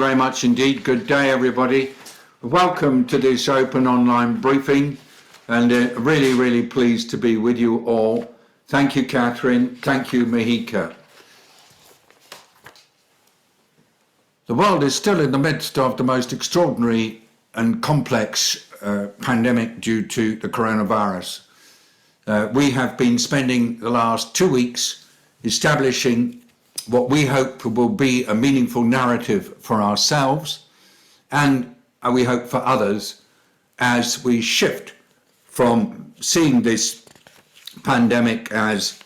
Very much indeed. Good day, everybody. Welcome to this open online briefing, and really pleased to be with you all. Thank you, Catherine. Thank you, Mahika. The world is still in the midst of the most extraordinary and complex pandemic due to the coronavirus. We have been spending the last 2 weeks establishing what we hope will be a meaningful narrative for ourselves and we hope for others as we shift from seeing this pandemic as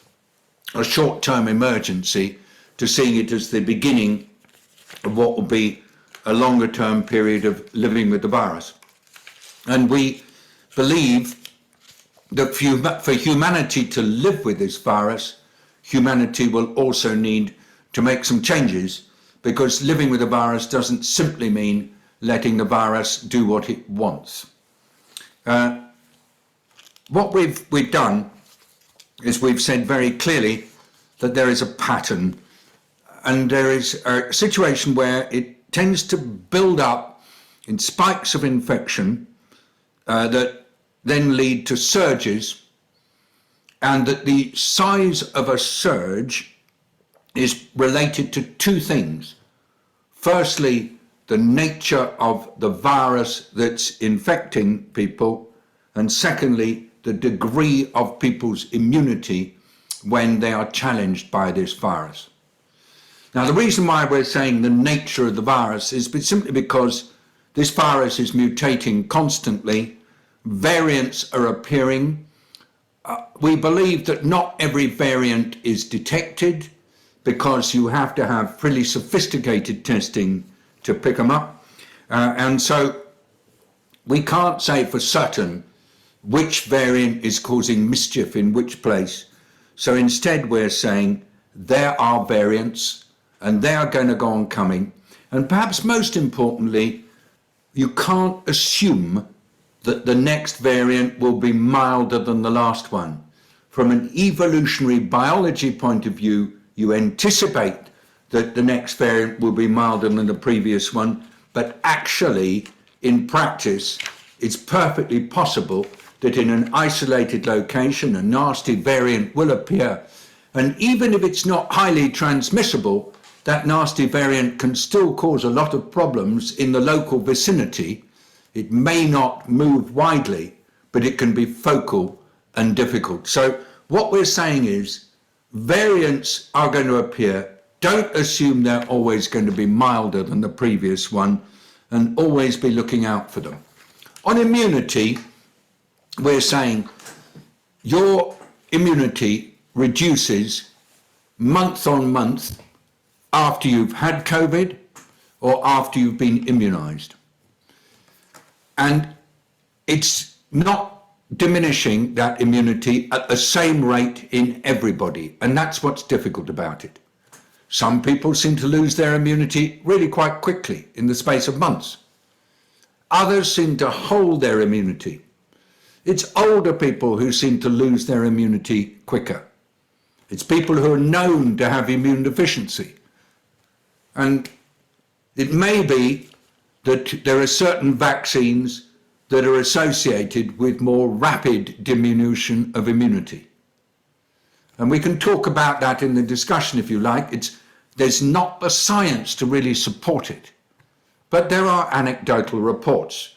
a short-term emergency to seeing it as the beginning of what will be a longer-term period of living with the virus. And we believe that for humanity to live with this virus, humanity will also need to make some changes, because living with the virus doesn't simply mean letting the virus do what it wants. What we've done is we've said very clearly that there is a pattern, and there is a situation where it tends to build up in spikes of infection that then lead to surges, and that the size of a surge is related to two things. Firstly, the nature of the virus that's infecting people, and secondly, the degree of people's immunity when they are challenged by this virus. Now, the reason why we're saying the nature of the virus is simply because this virus is mutating constantly, variants are appearing. We believe that not every variant is detected, because you have to have pretty sophisticated testing to pick them up. And so we can't say for certain which variant is causing mischief in which place. So instead we're saying there are variants and they are going to go on coming. And perhaps most importantly, you can't assume that the next variant will be milder than the last one. From an evolutionary biology point of view, you anticipate that the next variant will be milder than the previous one, but actually, in practice, it's perfectly possible that in an isolated location, a nasty variant will appear. And even if it's not highly transmissible, that nasty variant can still cause a lot of problems in the local vicinity. It may not move widely, but it can be focal and difficult. So what we're saying is, variants are going to appear. Don't assume they're always going to be milder than the previous one, and always be looking out for them. On immunity, we're saying your immunity reduces month on month after you've had COVID or after you've been immunized. And it's not diminishing that immunity at the same rate in everybody, and that's what's difficult about it. Some people seem to lose their immunity really quite quickly in the space of months. Others seem to hold their immunity. It's older people who seem to lose their immunity quicker. It's people who are known to have immune deficiency. And it may be that there are certain vaccines that are associated with more rapid diminution of immunity. And we can talk about that in the discussion if you like. There's not the science to really support it, but there are anecdotal reports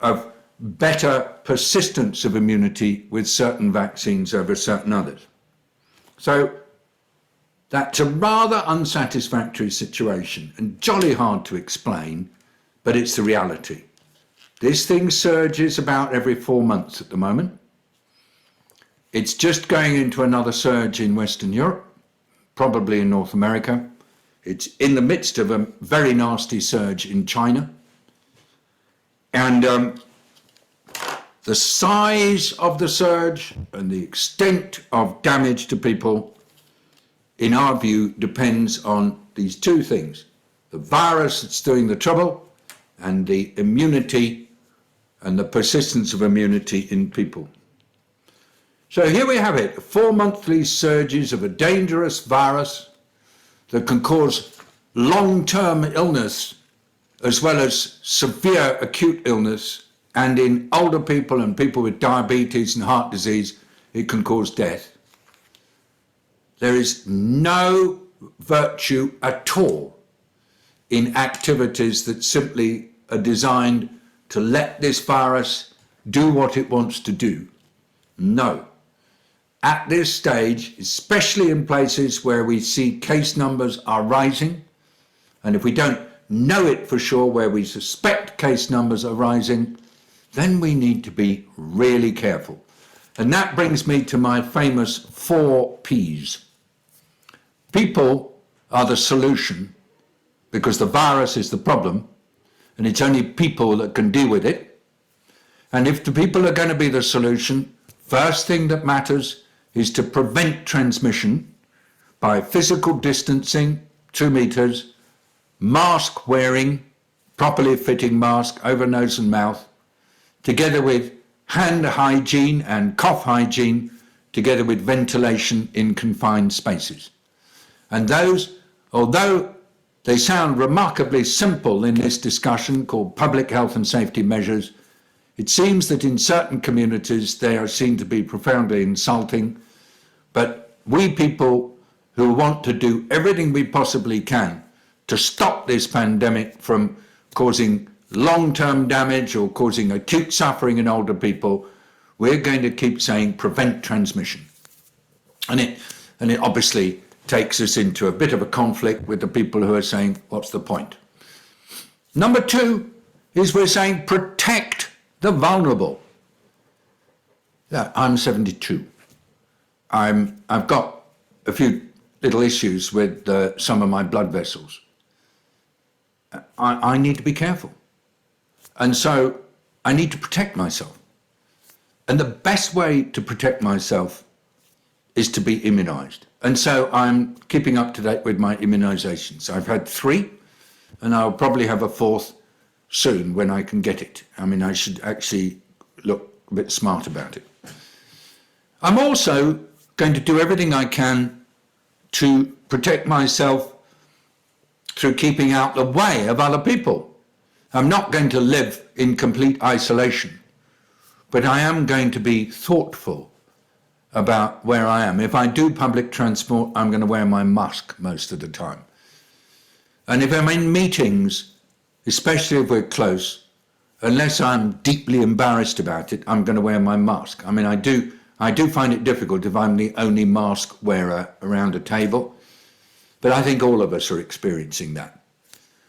of better persistence of immunity with certain vaccines over certain others. So that's a rather unsatisfactory situation and jolly hard to explain, but it's the reality. This thing surges about every 4 months at the moment. It's just going into another surge in Western Europe, probably in North America. It's in the midst of a very nasty surge in China. And the size of the surge and the extent of damage to people, in our view, depends on these two things: the virus that's doing the trouble and the immunity and the persistence of immunity in people. So here we have it, 4 monthly surges of a dangerous virus that can cause long-term illness as well as severe acute illness, and in older people and people with diabetes and heart disease, it can cause death. There is no virtue at all in activities that simply are designed to let this virus do what it wants to do. No. At this stage, especially in places where we see case numbers are rising, and if we don't know it for sure, where we suspect case numbers are rising, then we need to be really careful. And that brings me to my famous 4 Ps. People are the solution, because the virus is the problem, and it's only people that can deal with it. And if the people are going to be the solution, first thing that matters is to prevent transmission by physical distancing, 2 meters, mask wearing, properly fitting mask over nose and mouth, together with hand hygiene and cough hygiene, together with ventilation in confined spaces. And those, although they sound remarkably simple in this discussion called public health and safety measures, it seems that in certain communities they are seen to be profoundly insulting. But we people who want to do everything we possibly can to stop this pandemic from causing long-term damage or causing acute suffering in older people, we're going to keep saying prevent transmission. And it obviously takes us into a bit of a conflict with the people who are saying, what's the point? Number 2 is we're saying protect the vulnerable. Yeah, I'm 72. I've got a few little issues with some of my blood vessels. I need to be careful. And so I need to protect myself. And the best way to protect myself is to be immunized. And so I'm keeping up to date with my immunizations. I've had 3, and I'll probably have a 4th soon when I can get it. I mean, I should actually look a bit smart about it. I'm also going to do everything I can to protect myself through keeping out the way of other people. I'm not going to live in complete isolation, but I am going to be thoughtful about where I am. If I do public transport, I'm going to wear my mask most of the time. And if I'm in meetings, especially if we're close, unless I'm deeply embarrassed about it, I'm going to wear my mask. I mean, I do find it difficult if I'm the only mask wearer around a table, but I think all of us are experiencing that.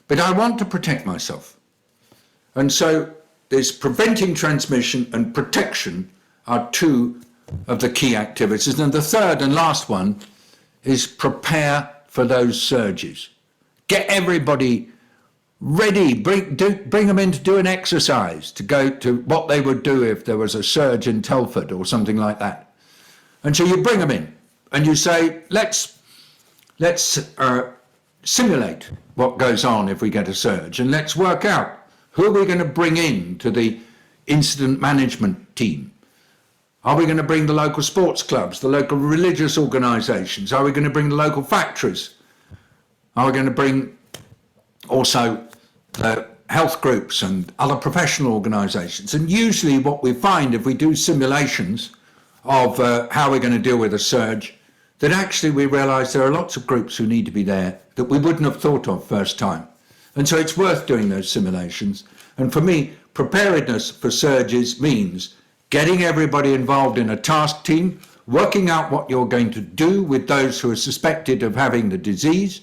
But I want to protect myself. And so this preventing transmission and protection are 2 of the key activities. And the 3rd and last one is prepare for those surges. Get everybody ready, bring them in to do an exercise, to go to what they would do if there was a surge in Telford or something like that. And so you bring them in and you say, let's simulate what goes on if we get a surge, and let's work out who are we going to bring in to the incident management team. Are we going to bring the local sports clubs, the local religious organisations? Are we going to bring the local factories? Are we going to bring also the health groups and other professional organisations? And usually what we find if we do simulations of how we're going to deal with a surge, that actually we realise there are lots of groups who need to be there that we wouldn't have thought of first time. And so it's worth doing those simulations. And for me, preparedness for surges means getting everybody involved in a task team, working out what you're going to do with those who are suspected of having the disease.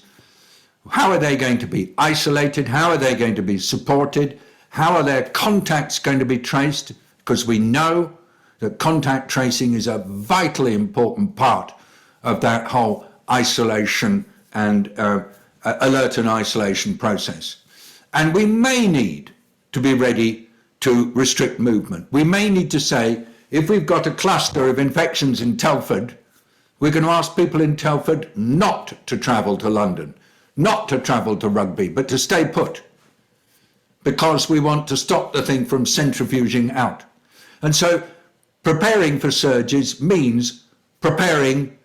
How are they going to be isolated? How are they going to be supported? How are their contacts going to be traced? Because we know that contact tracing is a vitally important part of that whole isolation and alert and isolation process. And we may need to be ready to restrict movement. We may need to say, if we've got a cluster of infections in Telford, we're going to ask people in Telford not to travel to London, not to travel to Rugby, but to stay put, because we want to stop the thing from centrifuging out. And so preparing for surges means preparing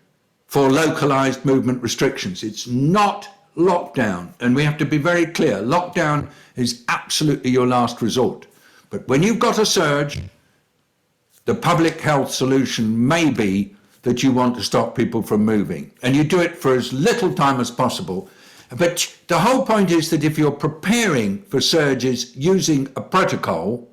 for localized movement restrictions. It's not lockdown, and we have to be very clear. Lockdown is absolutely your last resort. But when you've got a surge, the public health solution may be that you want to stop people from moving, and you do it for as little time as possible. But the whole point is that if you're preparing for surges using a protocol,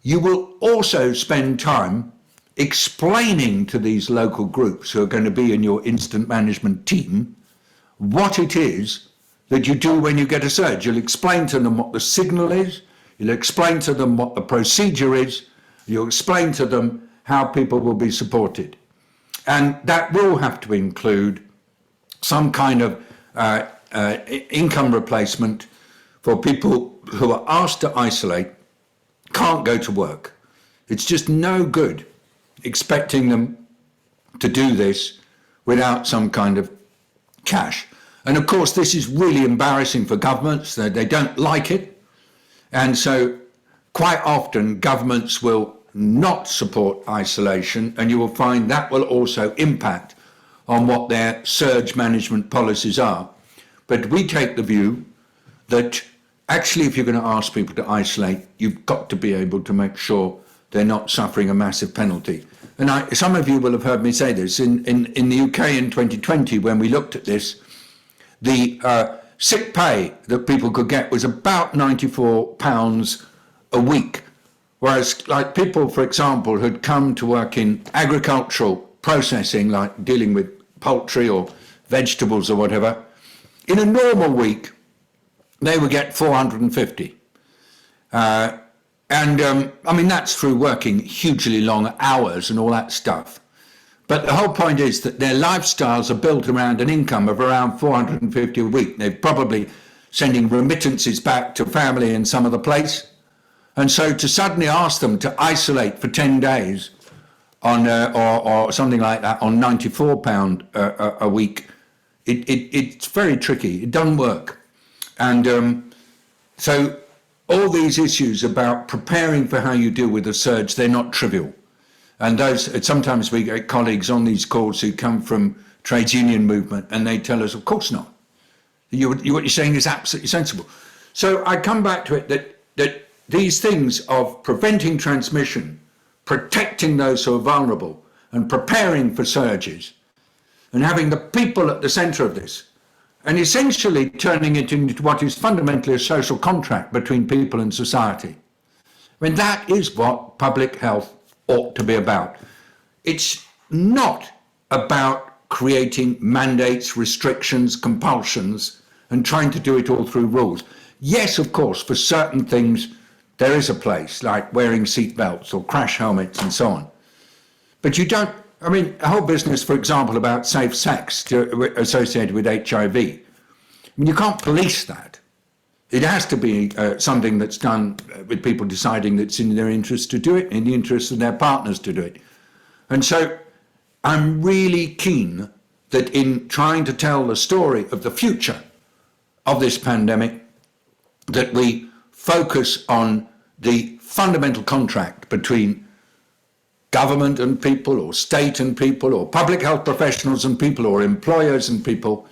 you will also spend time explaining to these local groups who are going to be in your incident management team what it is that you do when you get a surge. You'll explain to them what the signal is, you'll explain to them what the procedure is, you'll explain to them how people will be supported. And that will have to include some kind of income replacement for people who are asked to isolate, can't go to work. It's just no good expecting them to do this without some kind of cash. And of course, this is really embarrassing for governments. They don't like it. And so quite often governments will not support isolation, and you will find that will also impact on what their surge management policies are. But we take the view that actually, if you're going to ask people to isolate, you've got to be able to make sure they're not suffering a massive penalty. And some of you will have heard me say this. In the UK in 2020, when we looked at this, the sick pay that people could get was about £94 a week. Whereas, like people, for example, who'd come to work in agricultural processing, like dealing with poultry or vegetables or whatever, in a normal week, they would get 450. I mean, that's through working hugely long hours and all that stuff. But the whole point is that their lifestyles are built around an income of around 450 a week. They're probably sending remittances back to family in some other place. And so to suddenly ask them to isolate for 10 days on or something like that on £94 a week, it's very tricky. It doesn't work. And so all these issues about preparing for how you deal with a surge, they're not trivial. And sometimes we get colleagues on these calls who come from trades union movement, and they tell us, of course not. What you're saying is absolutely sensible. So I come back to it that these things of preventing transmission, protecting those who are vulnerable, and preparing for surges, and having the people at the centre of this, and essentially turning it into what is fundamentally a social contract between people and society. I mean, that is what public health ought to be about. It's not about creating mandates, restrictions, compulsions, and trying to do it all through rules. Yes, of course, for certain things, there is a place, like wearing seat belts or crash helmets and so on. But you don't, I mean, the whole business, for example, about safe sex associated with HIV, I mean, you can't police that. It has to be something that's done with people deciding that it's in their interest to do it, in the interest of their partners to do it. And so I'm really keen that in trying to tell the story of the future of this pandemic, that we focus on the fundamental contract between government and people, or state and people, or public health professionals and people, or employers and people.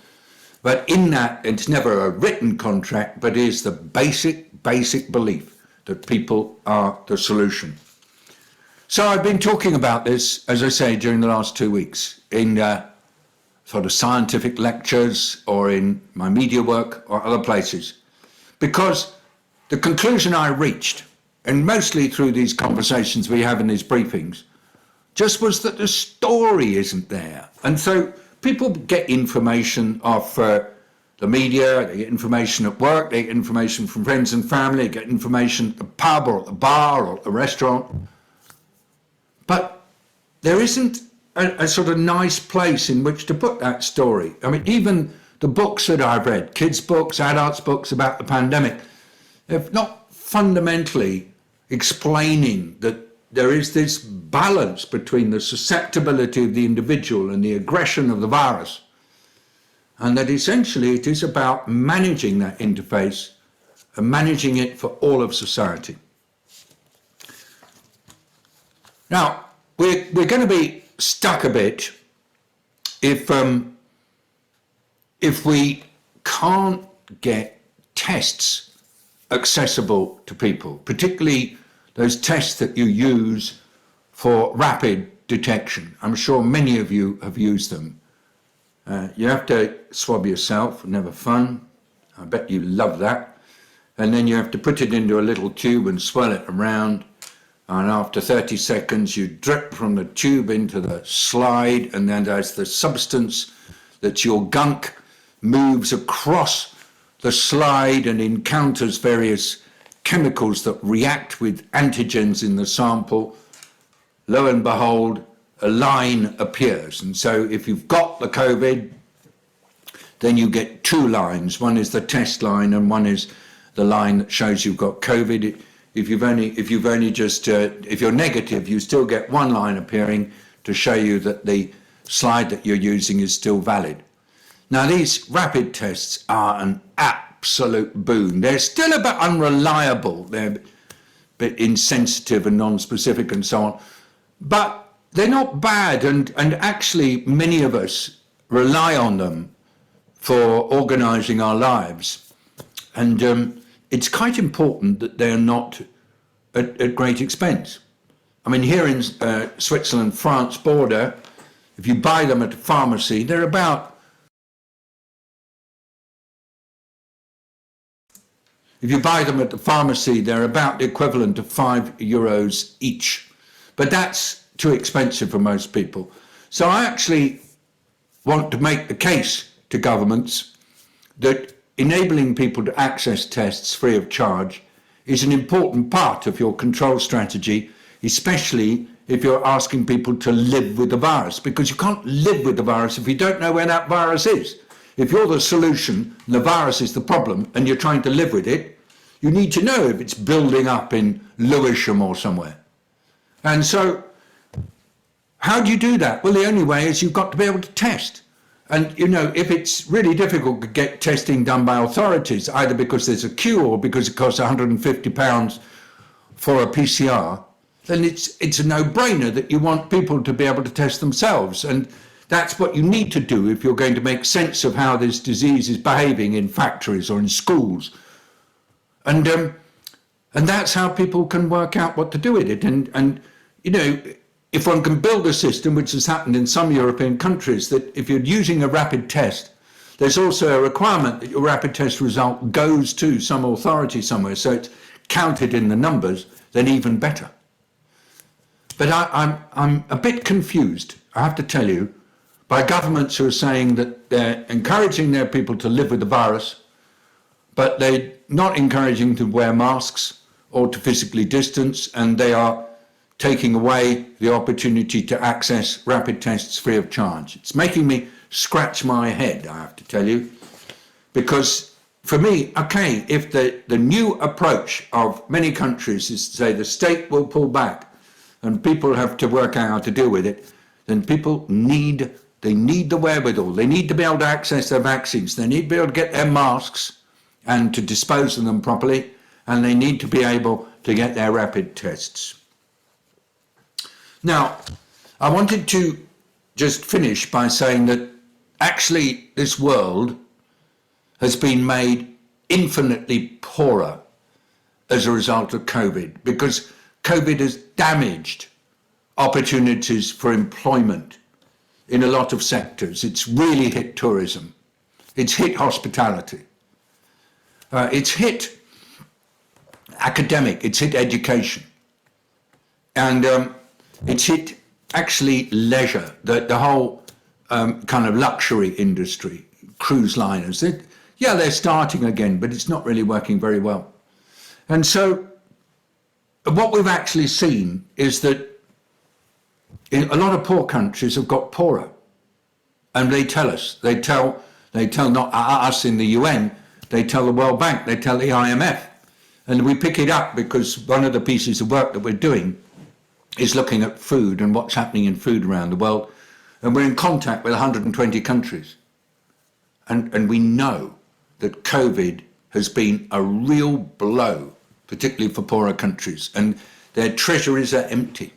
But in that, it's never a written contract, but is the basic belief that people are the solution. So I've been talking about this, as I say, during the last 2 weeks in sort of scientific lectures or in my media work or other places, because the conclusion I reached, and mostly through these conversations we have in these briefings, just was that the story isn't there. And so people get information off the media, they get information at work, they get information from friends and family, they get information at the pub or at the bar or at the restaurant. But there isn't a sort of nice place in which to put that story. I mean, even the books that I've read, kids' books, adults' books about the pandemic, they're not fundamentally explaining that there is this balance between the susceptibility of the individual and the aggression of the virus, and that essentially it is about managing that interface and managing it for all of society. Now, we're going to be stuck a bit if we can't get tests accessible to people, particularly those tests that you use for rapid detection. I'm sure many of you have used them. You have to swab yourself, never fun. I bet you love that. And then you have to put it into a little tube and swirl it around. And after 30 seconds, you drip from the tube into the slide, and then as the substance that's your gunk moves across the slide and encounters various chemicals that react with antigens in the sample, lo and behold, a line appears. And so if you've got the COVID, then you get two lines. One is the test line and one is the line that shows you've got COVID. If you're negative, you still get one line appearing to show you that the slide that you're using is still valid. Now, these rapid tests are an absolute boon. They're still a bit unreliable. They're a bit insensitive and non-specific and so on. But they're not bad, and actually many of us rely on them for organising our lives. And it's quite important that they're not at great expense. I mean, here in Switzerland-France border, if you buy them at a pharmacy, they're about the equivalent of €5 each. But that's too expensive for most people. So I actually want to make the case to governments that enabling people to access tests free of charge is an important part of your control strategy, especially if you're asking people to live with the virus, because you can't live with the virus if you don't know where that virus is. If you're the solution, and the virus is the problem, and you're trying to live with it, you need to know if it's building up in Lewisham or somewhere. And so, how do you do that? Well, the only way is you've got to be able to test. And, you know, if it's really difficult to get testing done by authorities, either because there's a queue or because it costs £150 for a PCR, then it's a no-brainer that you want people to be able to test themselves. And that's what you need to do if you're going to make sense of how this disease is behaving in factories or in schools. And that's how people can work out what to do with it. And you know, if one can build a system, which has happened in some European countries, that if you're using a rapid test, there's also a requirement that your rapid test result goes to some authority somewhere, so it's counted in the numbers, then even better. But I'm a bit confused, I have to tell you, by governments who are saying that they're encouraging their people to live with the virus, but they're not encouraging to wear masks or to physically distance, and they are taking away the opportunity to access rapid tests free of charge. It's making me scratch my head, I have to tell you, because for me, okay, if the new approach of many countries is to say the state will pull back and people have to work out how to deal with it, then people need the wherewithal. They need to be able to access their vaccines. They need to be able to get their masks and to dispose of them properly, and they need to be able to get their rapid tests. Now, I wanted to just finish by saying that actually this world has been made infinitely poorer as a result of COVID, because COVID has damaged opportunities for employment in a lot of sectors. It's really hit tourism. It's hit hospitality. It's hit academic, it's hit education. And it's hit actually leisure, the whole kind of luxury industry, cruise liners. They're starting again, but it's not really working very well. And so what we've actually seen is that a lot of poor countries have got poorer. And they tell us, they tell not us in the UN, they tell the World Bank, they tell the IMF. And we pick it up because one of the pieces of work that we're doing is looking at food and what's happening in food around the world. And we're in contact with 120 countries. And we know that COVID has been a real blow, particularly for poorer countries, and their treasuries are empty.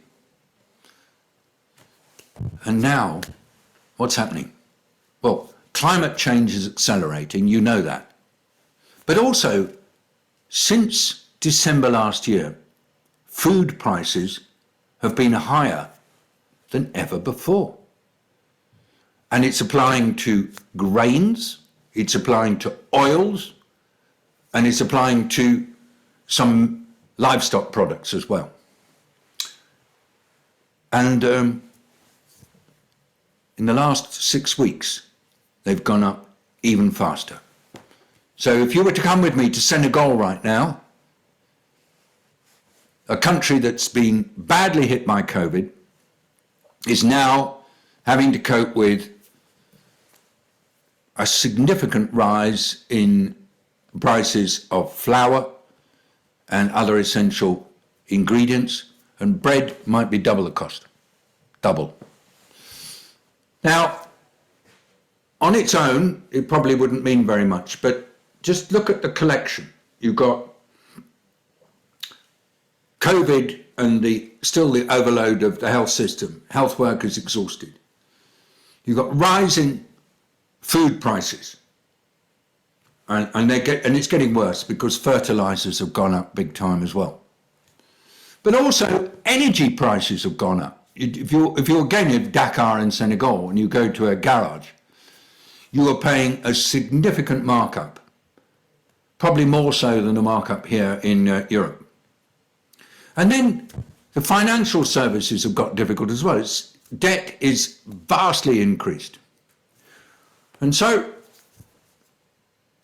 And now, what's happening? Well, climate change is accelerating, you know that. But also, since December last year, food prices have been higher than ever before. And it's applying to grains, it's applying to oils, and it's applying to some livestock products as well. And in the last 6 weeks, they've gone up even faster. So if you were to come with me to Senegal right now, a country that's been badly hit by COVID is now having to cope with a significant rise in prices of flour and other essential ingredients, and bread might be double the cost. Double. Now, on its own, it probably wouldn't mean very much, but just look at the collection. You've got COVID and still the overload of the health system, health workers exhausted. You've got rising food prices, and it's getting worse because fertilizers have gone up big time as well. But also energy prices have gone up. If you're again in Dakar in Senegal and you go to a garage, you are paying a significant markup, probably more so than the markup here in Europe. And then the financial services have got difficult as well. Debt is vastly increased. And so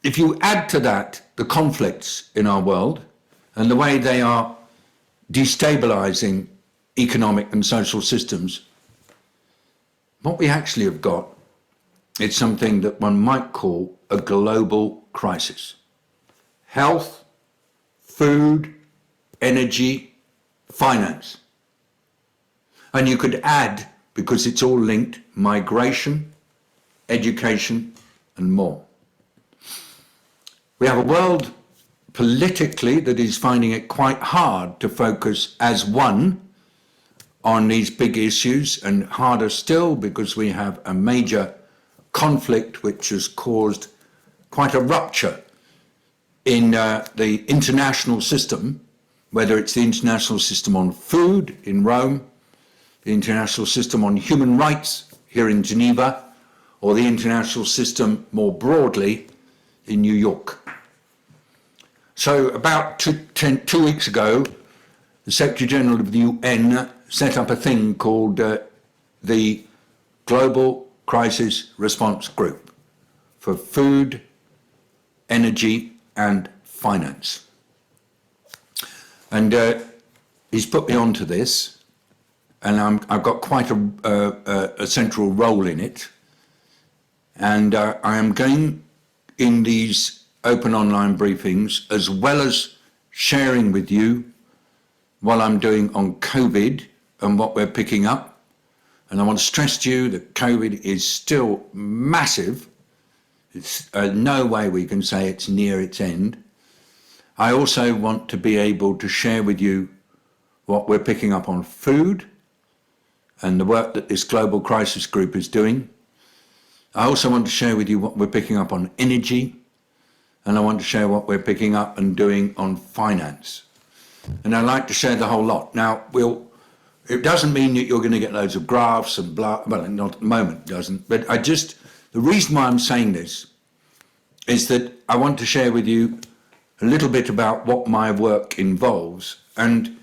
if you add to that the conflicts in our world and the way they are destabilizing economic and social systems, what we actually have got is something that one might call a global crisis. Health, food, energy, finance. And you could add, because it's all linked, migration, education, and more. We have a world politically that is finding it quite hard to focus as one on these big issues, and harder still because we have a major conflict which has caused quite a rupture in the international system, whether it's the international system on food in Rome, the international system on human rights here in Geneva, or the international system more broadly in New York. So about 2 weeks ago, the Secretary General of the UN set up a thing called the Global Crisis Response Group for Food, Energy and Finance. And he's put me onto this, and I've got quite a central role in it. And I am going in these open online briefings, as well as sharing with you what I'm doing on COVID and what we're picking up. And I want to stress to you that COVID is still massive. It's no way we can say it's near its end. I also want to be able to share with you what we're picking up on food and the work that this global crisis group is doing. I also want to share with you what we're picking up on energy, and I want to share what we're picking up and doing on finance. And I'd like to share the whole lot. Now, it doesn't mean that you're going to get loads of graphs and blah, well, not at the moment, it doesn't. But the reason why I'm saying this is that I want to share with you a little bit about what my work involves. And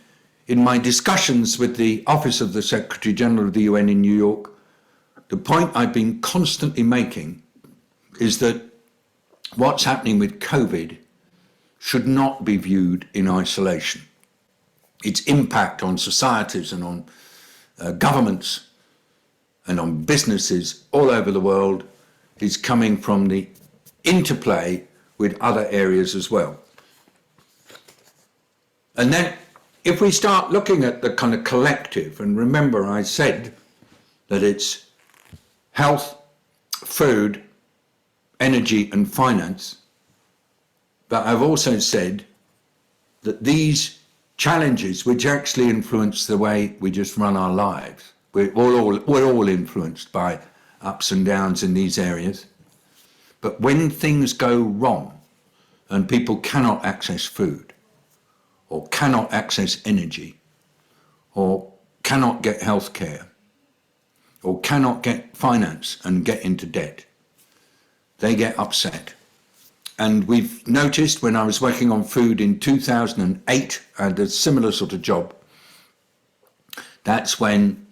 in my discussions with the Office of the Secretary General of the UN in New York, the point I've been constantly making is that what's happening with COVID should not be viewed in isolation. Its impact on societies and on governments and on businesses all over the world is coming from the interplay with other areas as well. And then if we start looking at the kind of collective, and remember I said that it's health, food, energy and finance, but I've also said that these challenges, which actually influence the way we just run our lives, we're all influenced by ups and downs in these areas, but when things go wrong, and people cannot access food, or cannot access energy, or cannot get health care, or cannot get finance and get into debt, they get upset. And we've noticed when I was working on food in 2008, I had a similar sort of job, that's when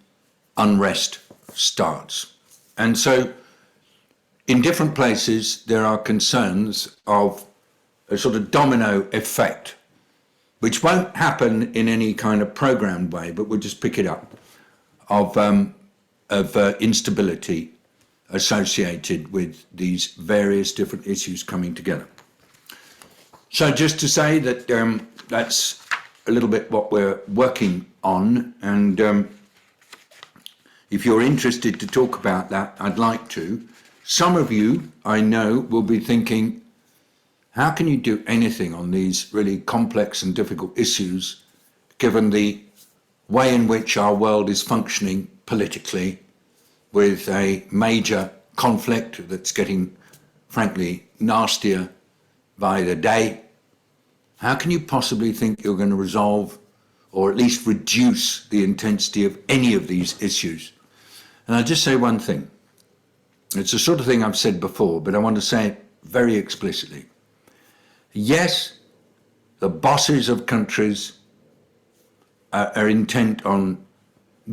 unrest starts. And so in different places, there are concerns of a sort of domino effect, which won't happen in any kind of programmed way, but we'll just pick it up, of instability associated with these various different issues coming together. So just to say that that's a little bit what we're working on, and if you're interested to talk about that, I'd like to. Some of you, I know, will be thinking, how can you do anything on these really complex and difficult issues, given the way in which our world is functioning politically, with a major conflict that's getting, frankly, nastier by the day? How can you possibly think you're going to resolve, or at least reduce, the intensity of any of these issues? And I'll just say one thing. It's the sort of thing I've said before, but I want to say it very explicitly. Yes, the bosses of countries are intent on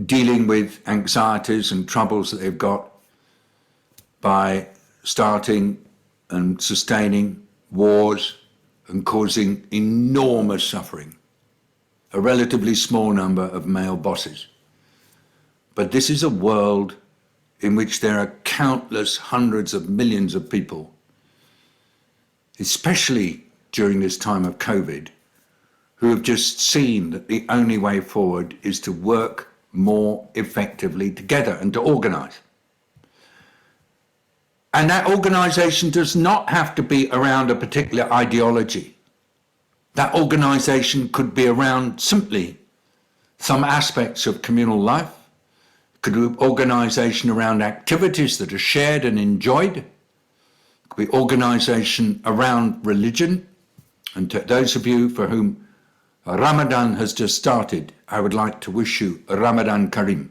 dealing with anxieties and troubles that they've got by starting and sustaining wars and causing enormous suffering. A relatively small number of male bosses. But this is a world in which there are countless hundreds of millions of people, especially during this time of COVID, who have just seen that the only way forward is to work more effectively together and to organise. And that organisation does not have to be around a particular ideology. That organisation could be around simply some aspects of communal life, could be organisation around activities that are shared and enjoyed, could be organisation around religion. And to those of you for whom Ramadan has just started, I would like to wish you Ramadan Kareem,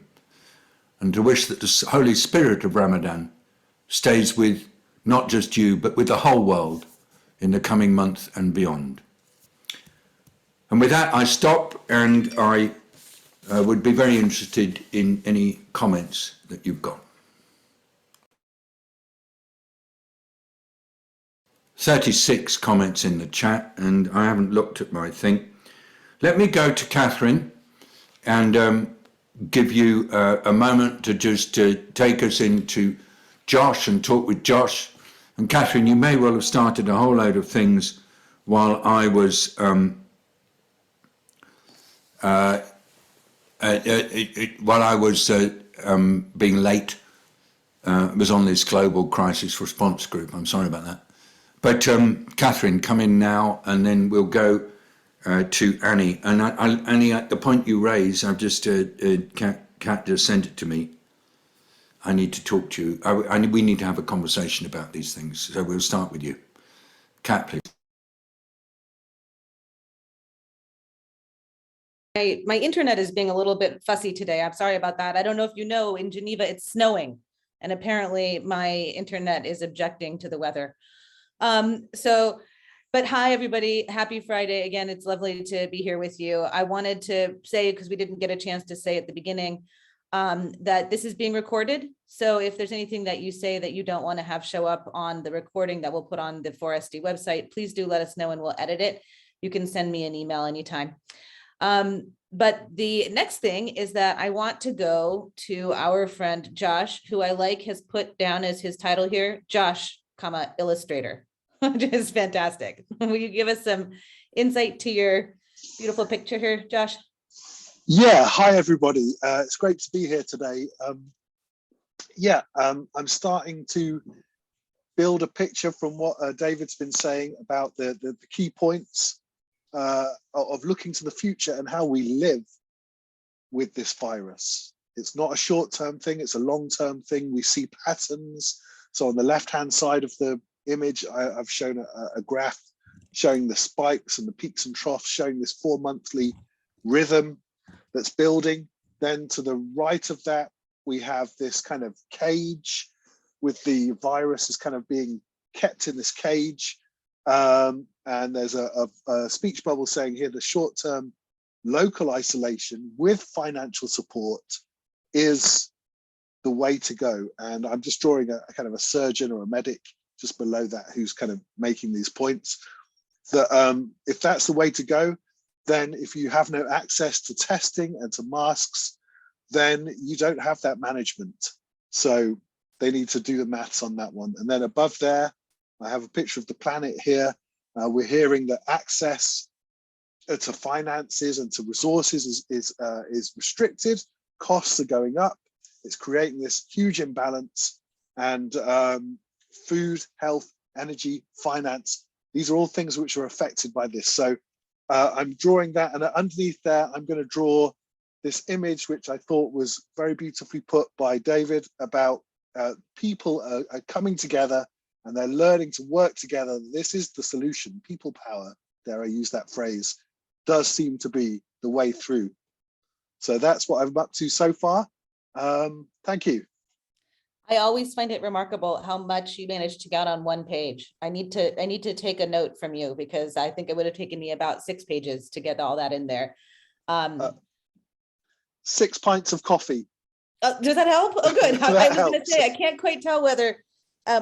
and to wish that the Holy Spirit of Ramadan stays with not just you, but with the whole world in the coming month and beyond. And with that, I stop, and I would be very interested in any comments that you've got. 36 comments in the chat, and I haven't looked at my thing. Let me go to Catherine and give you a moment to just take us into Josh and talk with Josh. And Catherine, you may well have started a whole load of things while I was being late. I was on this global crisis response group. I'm sorry about that. But Catherine, come in now, and then we'll go to Annie. And Annie, at the point you raise, I've just, Kat just sent it to me. I need to talk to you. We need to have a conversation about these things. So we'll start with you. Kat, please. My internet is being a little bit fussy today. I'm sorry about that. I don't know if you know, in Geneva, it's snowing. And apparently my internet is objecting to the weather. But hi, everybody. Happy Friday. Again, it's lovely to be here with you. I wanted to say, because we didn't get a chance to say at the beginning, that this is being recorded. So if there's anything that you say that you don't want to have show up on the recording that we'll put on the 4SD website, please do let us know and we'll edit it. You can send me an email anytime. But the next thing is that I want to go to our friend Josh, who I like has put down as his title here, Josh, illustrator, which is fantastic. Will you give us some insight to your beautiful picture here, Josh? Yeah, hi everybody. It's great to be here today. I'm starting to build a picture from what David's been saying about the key points of looking to the future and how we live with this virus. It's not a short-term thing, it's a long-term thing. We see patterns. So on the left-hand side of the image, I've shown a graph showing the spikes and the peaks and troughs, showing this 4-monthly rhythm that's building. Then to the right of that, we have this kind of cage with the virus is kind of being kept in this cage. And there's a speech bubble saying here, the short-term local isolation with financial support is the way to go. And I'm just drawing a kind of a surgeon or a medic just below that who's kind of making these points. That if that's the way to go, then if you have no access to testing and to masks, then you don't have that management. So they need to do the maths on that one. And then above there, I have a picture of the planet here. We're hearing that access to finances and to resources is restricted. Costs are going up. It's creating this huge imbalance. And food, health, energy, finance, these are all things which are affected by this. So I'm drawing that, and underneath there, I'm going to draw this image, which I thought was very beautifully put by David, about people are coming together and they're learning to work together. This is the solution. People power, dare I use that phrase, does seem to be the way through. So that's what I'm up to so far. Thank you. I always find it remarkable how much you managed to get on one page. I need to take a note from you, because I think it would have taken me about 6 pages to get all that in there. 6 pints of coffee. Does that help? Oh, good. I was going to helps. say, I can't quite tell whether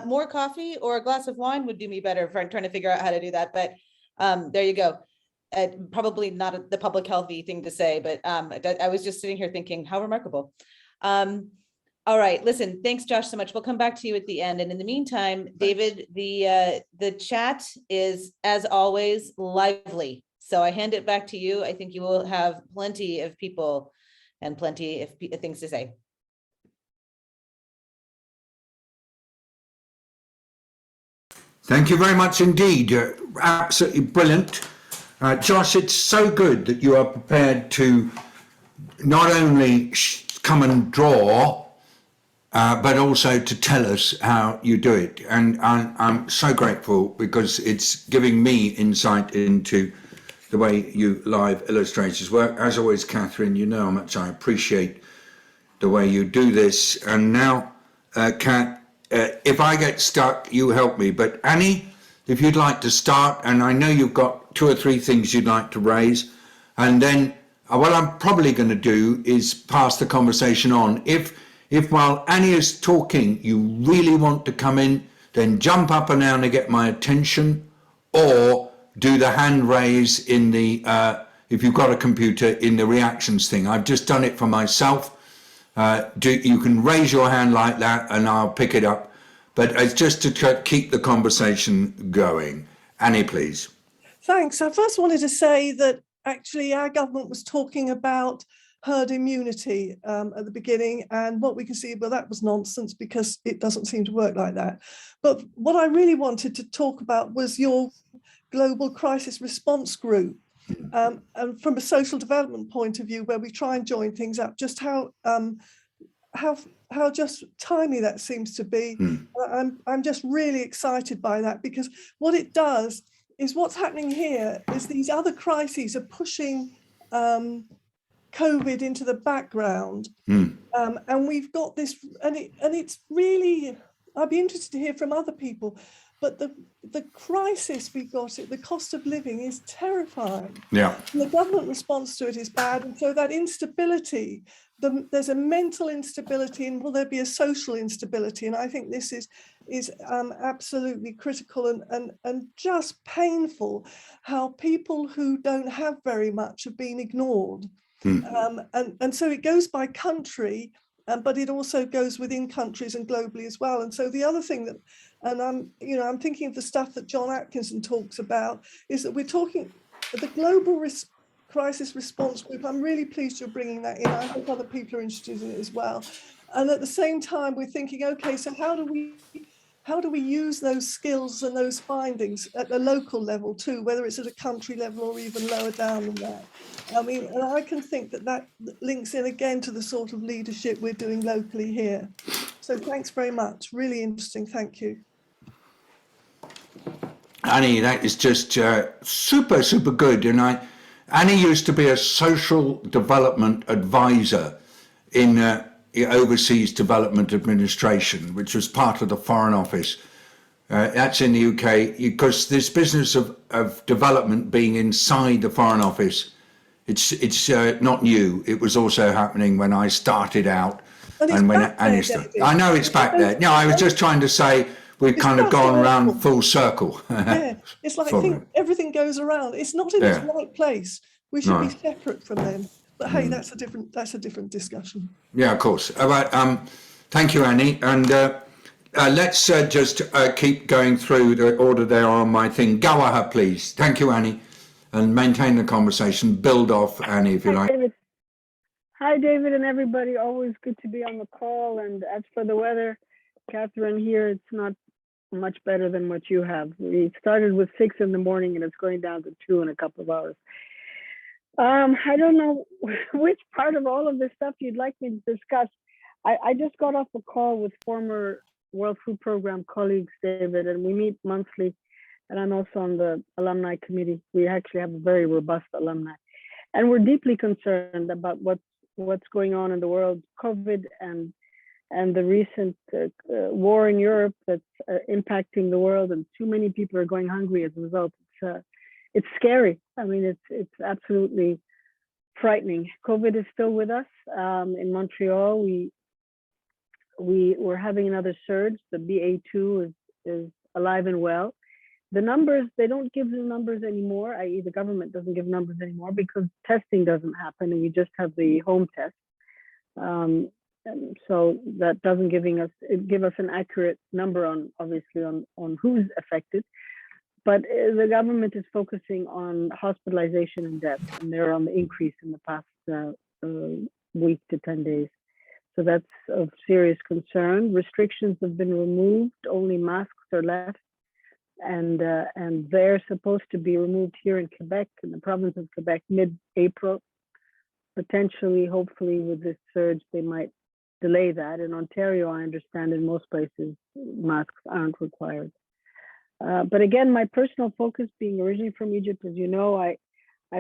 more coffee or a glass of wine would do me better if I'm trying to figure out how to do that. But there you go. Probably not the public healthy thing to say, but I was just sitting here thinking, how remarkable. All right, listen, thanks, Josh, so much. We'll come back to you at the end. And in the meantime, David, the chat is, as always, lively. So I hand it back to you. I think you will have plenty of people and plenty of things to say. Thank you very much indeed. Absolutely brilliant. Josh, it's so good that you are prepared to not only come and draw, but also to tell us how you do it. And I'm so grateful, because it's giving me insight into the way you live illustrators work. As always, Catherine, you know how much I appreciate the way you do this. And now, Kat, if I get stuck, you help me. But Annie, if you'd like to start, and I know you've got 2 or 3 things you'd like to raise, and then what I'm probably going to do is pass the conversation on. If while Annie is talking, you really want to come in, then jump up and down to get my attention, or do the hand raise in the, if you've got a computer, in the reactions thing. I've just done it for myself. You can raise your hand like that and I'll pick it up. But it's just to keep the conversation going. Annie, please. Thanks. I first wanted to say that actually our government was talking about herd immunity at the beginning, and what we can see, well, that was nonsense, because it doesn't seem to work like that. But what I really wanted to talk about was your global crisis response group, and from a social development point of view, where we try and join things up, just how just tiny that seems to be. I'm just really excited by that, because what it does is, what's happening here is these other crises are pushing COVID into the background, and we've got this, and it's really, I'd be interested to hear from other people, but the crisis we've got, the cost of living is terrifying. Yeah. And the government response to it is bad, and so that instability, there's a mental instability, and will there be a social instability? And I think this is absolutely critical and just painful, how people who don't have very much have been ignored. And so it goes by country, but it also goes within countries and globally as well. And so the other thing that, and I'm thinking of the stuff that John Atkinson talks about, is that we're talking the global crisis response group. I'm really pleased you're bringing that in. I hope other people are interested in it as well. And at the same time, we're thinking, okay, so how do we use those skills and those findings at the local level too, whether it's at a country level or even lower down than that? I mean, and I can think that links in again to the sort of leadership we're doing locally here. So thanks very much. Really interesting. Thank you. Annie, that is just super, super good. And Annie used to be a social development advisor in the Overseas Development Administration, which was part of the Foreign Office. That's in the UK, because this business of development being inside the Foreign Office, it's not new. It was also happening when I started out, and when Annie started. I know it's back there. No, I was just trying to say we've kind of gone around full circle. Yeah, it's like everything goes around. It's not in its right place. We should be separate from them. But hey, that's a different discussion. Yeah, of course. All right. Thank you, Annie. And let's just keep going through the order there on my thing. Go ahead, please. Thank you, Annie. And maintain the conversation. Build off, Annie, if you like. David. Hi, David and everybody. Always good to be on the call. And as for the weather, Catherine, here it's not much better than what you have. We started with 6 in the morning and it's going down to 2 in a couple of hours. I don't know which part of all of this stuff you'd like me to discuss. I just got off a call with former World Food Program colleagues, David, and we meet monthly. And I'm also on the alumni committee. We actually have a very robust alumni. And we're deeply concerned about what's going on in the world, COVID and the recent war in Europe that's impacting the world, and too many people are going hungry as a result. It's scary. I mean, it's absolutely frightening. COVID is still with us. In Montreal, we're having another surge. The BA2 is alive and well. The numbers, they don't give the numbers anymore, i.e. the government doesn't give numbers anymore because testing doesn't happen and you just have the home test. And so that doesn't give us an accurate number on, obviously, on who's affected. But the government is focusing on hospitalization and death, and they're on the increase in the past week to 10 days. So that's of serious concern. Restrictions have been removed, only masks are left. And they're supposed to be removed here in Quebec, in the province of Quebec, mid-April. Potentially, hopefully, with this surge, they might delay that. In Ontario, I understand in most places, masks aren't required. But again, my personal focus, being originally from Egypt, as you know, I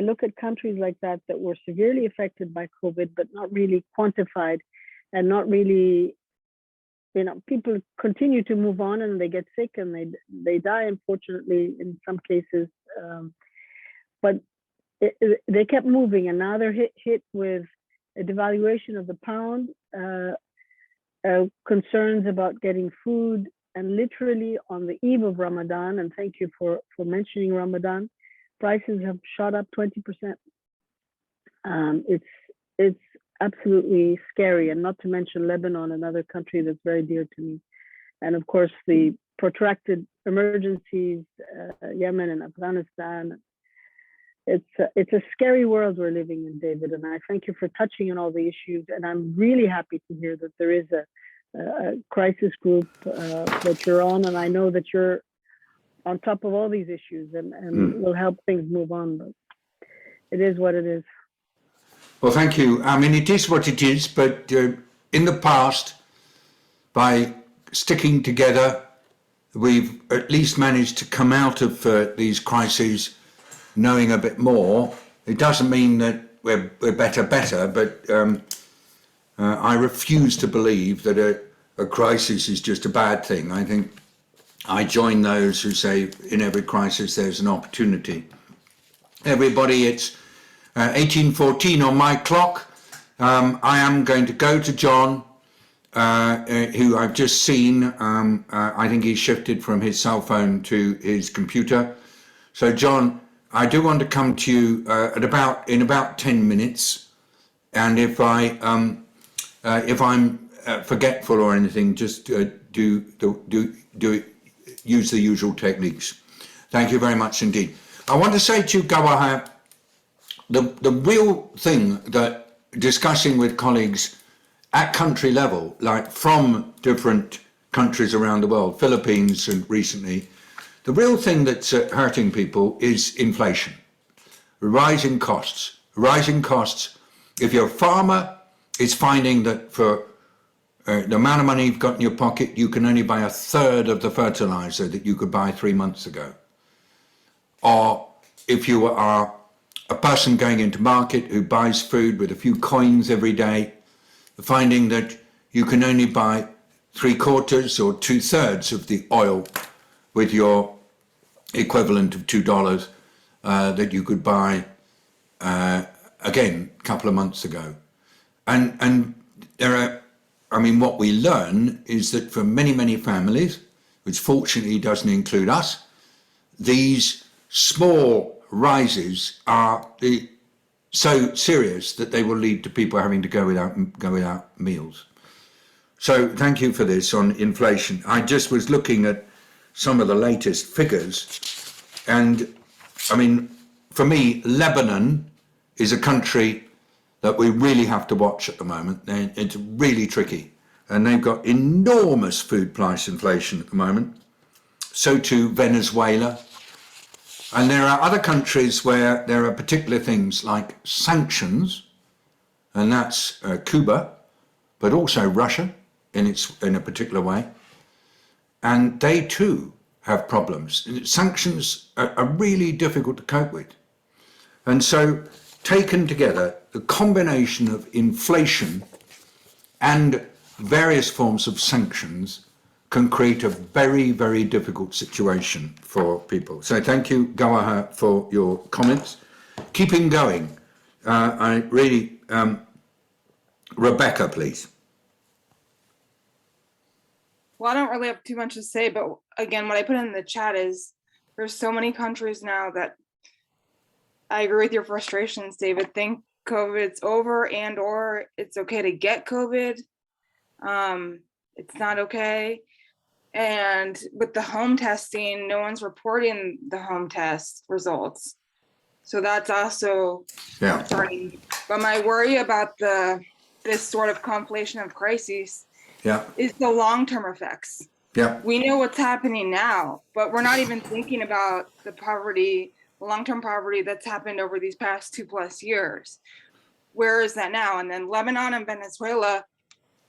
look at countries like that were severely affected by COVID, but not really quantified and not really, people continue to move on and they get sick and they die, unfortunately, in some cases. But they kept moving, and now they're hit with a devaluation of the pound, concerns about getting food, and literally on the eve of Ramadan, and thank you for mentioning Ramadan, prices have shot up 20%. It's absolutely scary, and not to mention Lebanon, another country that's very dear to me. And of course, the protracted emergencies, Yemen and Afghanistan. It's a scary world we're living in, David, and I thank you for touching on all the issues. And I'm really happy to hear that there is a crisis group that you're on, and I know that you're on top of all these issues and will help things move on. But it is what it is. Well, thank you. I mean, it is what it is, but in the past, by sticking together, we've at least managed to come out of these crises knowing a bit more. It doesn't mean that we're better, but I refuse to believe that a crisis is just a bad thing. I think I join those who say in every crisis there's an opportunity. Everybody, it's 18:14 on my clock. I am going to go to John, who I've just seen. I think he shifted from his cell phone to his computer. So John, I do want to come to you in about 10 minutes, and if I'm forgetful or anything, just use the usual techniques. Thank you very much indeed. I want to say to you, Gawaha, the real thing that discussing with colleagues at country level, like from different countries around the world, Philippines and recently, the real thing that's hurting people is inflation, rising costs. If you're a farmer, it's finding that for the amount of money you've got in your pocket, you can only buy a third of the fertilizer that you could buy 3 months ago. or if you are a person going into market who buys food with a few coins every day, finding that you can only buy 3/4 or 2/3 of the oil with your equivalent of $2 that you could buy again a couple of months ago. And there are, I mean, what we learn is that for many, many families, which fortunately doesn't include us, these small rises are so serious that they will lead to people having to go without meals. So thank you for this on inflation. I just was looking at some of the latest figures, and I mean, for me, Lebanon is a country that we really have to watch at the moment. It's really tricky, and they've got enormous food price inflation at the moment. So too Venezuela. And there are other countries where there are particular things like sanctions, and that's Cuba, but also Russia in a particular way. And they too have problems. Sanctions are really difficult to cope with. And so taken together, the combination of inflation and various forms of sanctions can create a very, very difficult situation for people. So thank you, Gawaha, for your comments. Keeping going, I really, Rebecca, please. Well, I don't really have too much to say, but again, what I put in the chat is there's so many countries now that I agree with your frustrations, David. Think COVID's over and or it's okay to get COVID. It's not okay. And with the home testing, no one's reporting the home test results. So that's also concerning. But my worry about this sort of conflation of crises is the long-term effects. We know what's happening now, but we're not even thinking about the poverty, long-term poverty that's happened over these past 2+ years. Where is that now? And then Lebanon and Venezuela,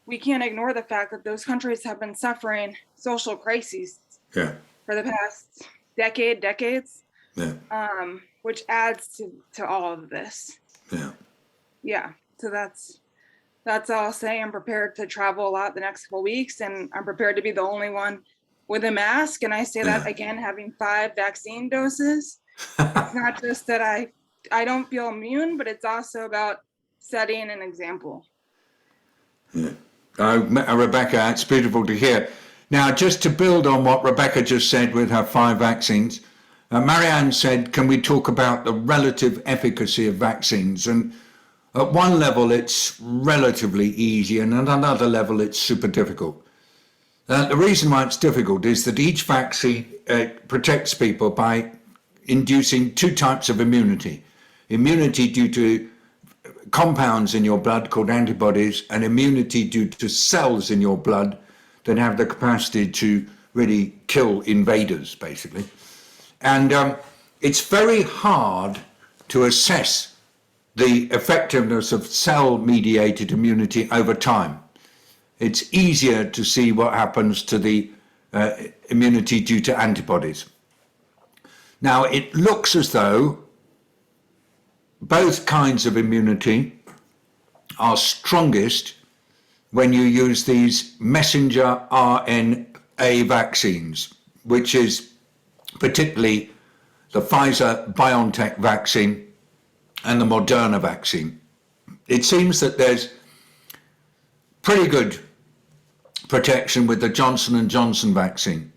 we can't ignore the fact that those countries have been suffering social crises for the past decades, which adds to all of this. So that's all I'll say. I'm prepared to travel a lot the next couple weeks, and I'm prepared to be the only one with a mask. And I say that again, having 5 vaccine doses. It's not just that I don't feel immune, but it's also about setting an example. Rebecca, it's beautiful to hear. Now, just to build on what Rebecca just said with her 5 vaccines, Marianne said, can we talk about the relative efficacy of vaccines? And at one level, it's relatively easy, and at another level, it's super difficult. The reason why it's difficult is that each vaccine protects people by inducing 2 types of immunity. Immunity due to compounds in your blood called antibodies, and immunity due to cells in your blood that have the capacity to really kill invaders, basically. And it's very hard to assess the effectiveness of cell-mediated immunity over time. It's easier to see what happens to the immunity due to antibodies. Now, it looks as though both kinds of immunity are strongest when you use these messenger RNA vaccines, which is particularly the Pfizer-BioNTech vaccine and the Moderna vaccine. It seems that there's pretty good protection with the Johnson & Johnson vaccine.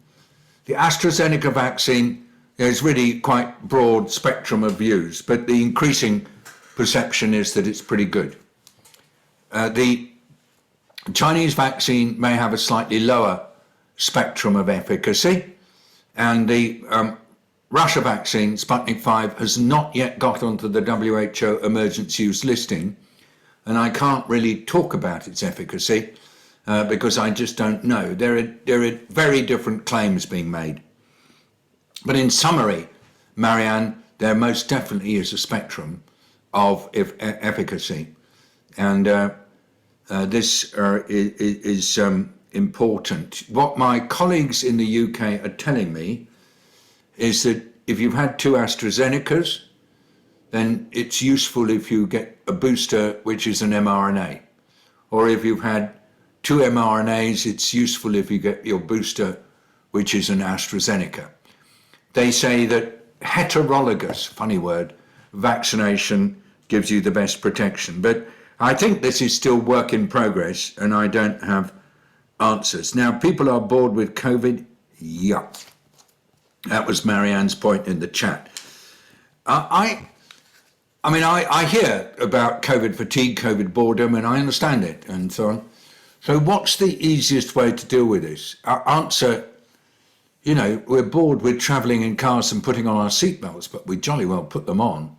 The AstraZeneca vaccine, there's really quite broad spectrum of views, but the increasing perception is that it's pretty good. The Chinese vaccine may have a slightly lower spectrum of efficacy, and the Russia vaccine, Sputnik 5, has not yet got onto the WHO emergency use listing, and I can't really talk about its efficacy because I just don't know. There are very different claims being made. But in summary, Marianne, there most definitely is a spectrum of efficacy. And this is important. What my colleagues in the UK are telling me is that if you've had 2 AstraZenecas, then it's useful if you get a booster, which is an mRNA. Or if you've had 2 mRNAs, it's useful if you get your booster, which is an AstraZeneca. They say that heterologous, funny word, vaccination gives you the best protection. But I think this is still work in progress, and I don't have answers. Now, people are bored with COVID. Yup. That was Marianne's point in the chat. I hear about COVID fatigue, COVID boredom, and I understand it and so on. So what's the easiest way to deal with this? Our answer, we're bored with travelling in cars and putting on our seatbelts, but we jolly well put them on.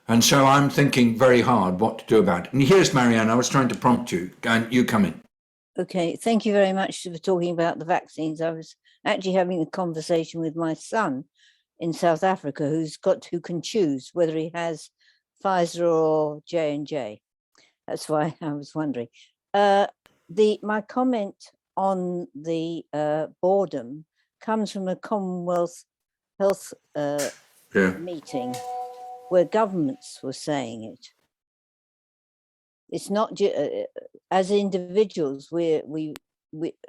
And so I'm thinking very hard what to do about it. And here's Marianne, I was trying to prompt you, and you come in. Okay, thank you very much for talking about the vaccines. I was actually having a conversation with my son in South Africa who can choose whether he has Pfizer or J&J. That's why I was wondering. My comment on the boredom comes from a Commonwealth Health meeting where governments were saying it. It's not as individuals,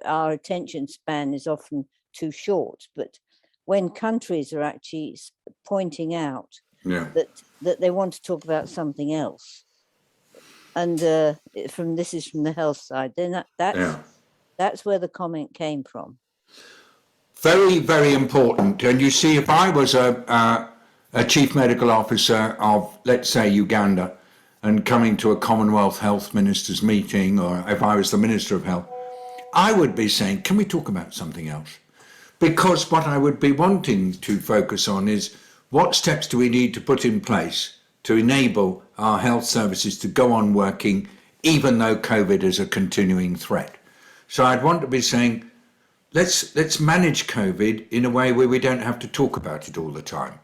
our attention span is often too short, but when countries are actually pointing out that they want to talk about something else, and this is from the health side, then that's where the comment came from. Very, very important. And you see, if I was a chief medical officer of, let's say, Uganda, and coming to a Commonwealth Health Ministers meeting, or if I was the Minister of Health, I would be saying, can we talk about something else? Because what I would be wanting to focus on is what steps do we need to put in place to enable our health services to go on working, even though COVID is a continuing threat. So I'd want to be saying, let's manage COVID in a way where we don't have to talk about it all the time.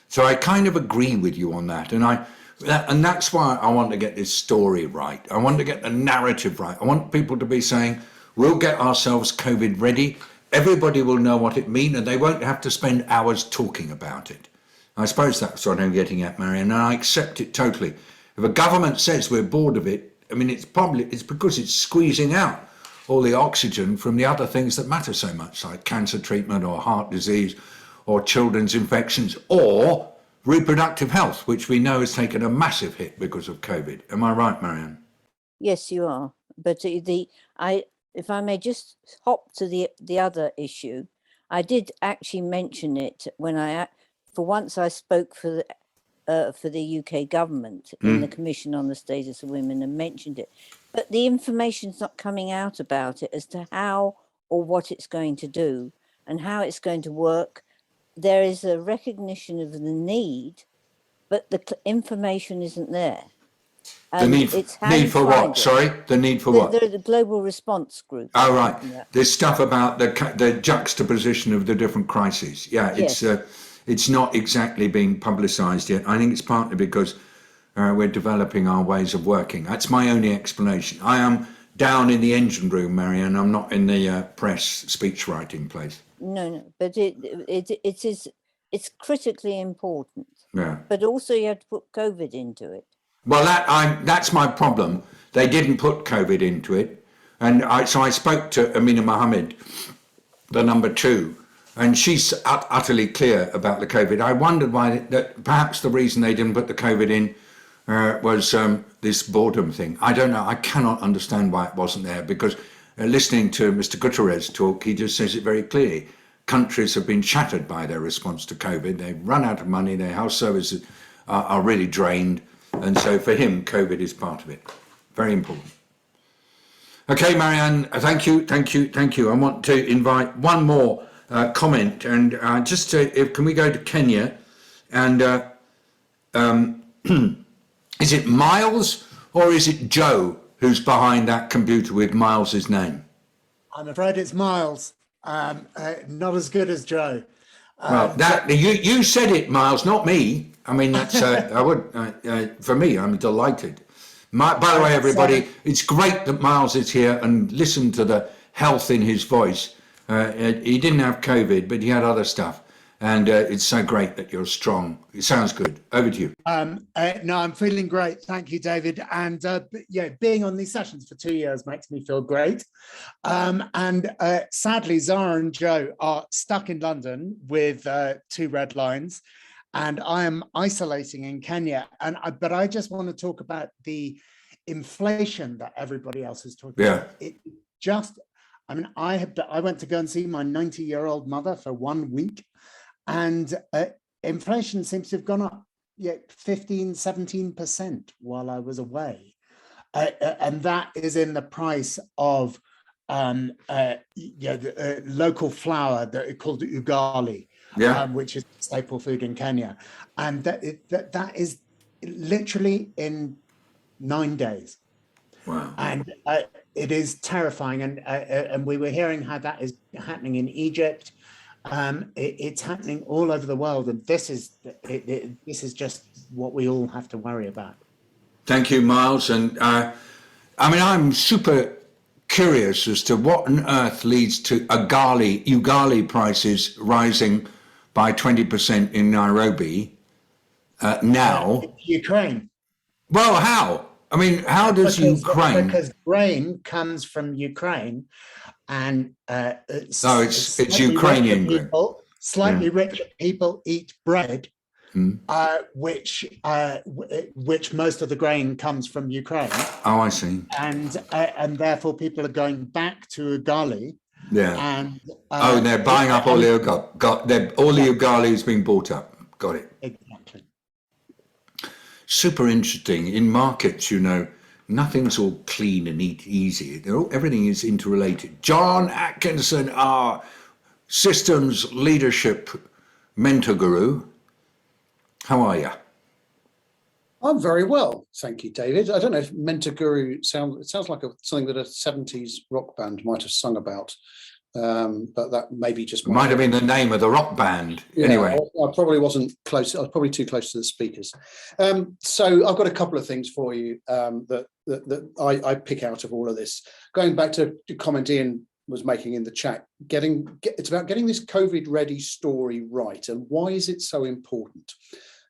So I kind of agree with you on that. And that's why I want to get this story right. I want to get the narrative right. I want people to be saying, we'll get ourselves COVID ready. Everybody will know what it means, and they won't have to spend hours talking about it. I suppose that's what I'm getting at, Marianne, and I accept it totally. If a government says we're bored of it, it's because it's squeezing out all the oxygen from the other things that matter so much, like cancer treatment or heart disease or children's infections or reproductive health, which we know has taken a massive hit because of COVID. Am I right, Marianne? Yes, you are. But if I may just hop to the other issue, I did actually mention it when for once I spoke for the UK government in the Commission on the Status of Women and mentioned it. But the information's not coming out about it as to how or what it's going to do and how it's going to work. There is a recognition of the need, but the information isn't there. The need for what? Sorry, the need for what? The global response group. Oh, right. There's stuff about the juxtaposition of the different crises. Yeah, it's not exactly being publicised yet. I think it's partly because we're developing our ways of working. That's my only explanation. I am down in the engine room, Marianne. I'm not in the press speech writing place. No, but it's critically important. Yeah. But also you have to put COVID into it. Well, that's my problem. They didn't put COVID into it, and so I spoke to Amina Mohammed, the number 2, and she's utterly clear about the COVID. I wondered why that perhaps the reason they didn't put the COVID in was this boredom thing. I don't know. I cannot understand why it wasn't there, because listening to Mr. Guterres talk, he just says it very clearly. Countries have been shattered by their response to COVID. They've run out of money. Their health services are really drained. And so for him, COVID is part of it. Very important. Okay, Marianne, thank you. I want to invite one more comment, and can we go to Kenya? And is it Miles or is it Joe who's behind that computer with Miles's name? I'm afraid it's Miles. Not as good as Joe. Well, you said it, Miles, not me. I mean, that's for me, I'm delighted. By the way, everybody, it's great that Miles is here, and listen to the health in his voice. He didn't have COVID, but he had other stuff. And it's so great that you're strong. It sounds good. Over to you. No, I'm feeling great. Thank you, David. And yeah, being on these sessions for 2 years makes me feel great. And sadly, Zara and Joe are stuck in London with 2 red lines, and I am isolating in Kenya. But I just want to talk about the inflation that everybody else is talking about. It just, I mean, I went to go and see my 90-year-old mother for 1 week, and inflation seems to have gone up 15, 17% while I was away. And that is in the price of local flour that is called ugali, which is staple food in Kenya. And that is literally in 9 days. Wow. And it is terrifying. And we were hearing how that is happening in Egypt. It's happening all over the world, and this is just what we all have to worry about. Thank you, Miles. And I mean, I'm super curious as to what on earth leads to ugali prices rising by 20% in Nairobi now. Ukraine. Well, how? I mean, how does Ukraine? Because grain comes from Ukraine, and it's Ukrainian grain. Slightly richer people eat bread, which most of the grain comes from Ukraine. Oh, I see. And therefore people are going back to ugali. Yeah. And they're buying up all the ugali is being bought up. Got it. Exactly. Super interesting. In markets, nothing's all clean and easy. Everything is interrelated. John Atkinson, our systems leadership mentor guru. How are you? I'm very well, thank you, David. I don't know if mentor guru sounds like something that a 70s rock band might have sung about. But that maybe just might have been the name of the rock band. Yeah, anyway, I probably wasn't close. I was probably too close to the speakers. So I've got a couple of things for you that I pick out of all of this. Going back to the comment Ian was making in the chat, it's about getting this COVID-ready story right, and why is it so important?